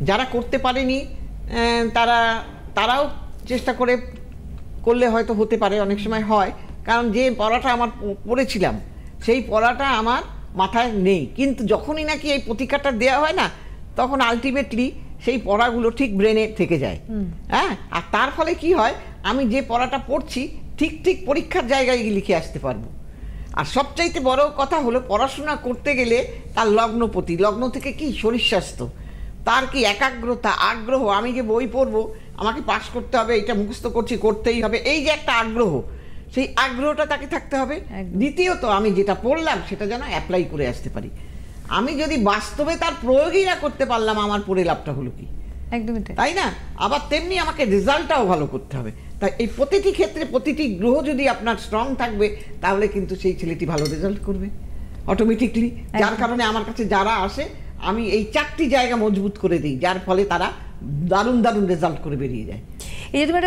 যারা করতে পারেনি তারাও চেষ্টা করলে হয়তো হতে পারে, অনেক সময় হয়, কারণ যে পড়াটা আমার পড়েছিলাম সেই পড়াটা আমার মাথায় নেই, কিন্তু যখনই নাকি এই প্রতিকারটা দেওয়া হয় না, তখন আলটিমেটলি সেই পড়াগুলো ঠিক ব্রেনে থেকে যায়। হ্যাঁ, আর তার ফলে কি হয়, আমি যে পড়াটা পড়ছি ঠিক ঠিক পরীক্ষার জায়গায় গিয়ে লিখে আসতে পারবো। আর সবচাইতে বড় কথা হলো, পড়াশোনা করতে গেলে তার লগ্নপতি, লগ্ন থেকে কি শরীর স্বাস্থ্য, তার কি একাগ্রতা, আগ্রহ, আমি যে বই পড়বো আমাকে পাস করতে হবে, এটা মুখস্থ করতেই হবে, এই যে একটা আগ্রহ, সেই আগ্রহটা তাকে থাকতে হবে। দ্বিতীয়ত, আমি যেটা পড়লাম সেটা যেন অ্যাপ্লাই করে আসতে পারি। আমি যদি বাস্তবে তার প্রয়োগই না করতে পারলাম, আমার পড়ে লাভটা হলো কি? একদমই তাই না? আবার তেমনি আমাকে রেজাল্টটাও ভালো করতে হবে। তাই এই প্রতিটি ক্ষেত্রে প্রতিটি গ্রহ যদি আপনার স্ট্রং থাকবে, তাহলে কিন্তু সেই ছেলেটি ভালো রেজাল্ট করবে অটোমেটিকলি। যার কারণে আমার কাছে যারা আসে, আমি এই 4টি জায়গা মজবুত করে দিই, যার ফলে তারা দারুণ দারুণ রেজাল্ট করে বেরিয়ে যায়। এই যে তুমি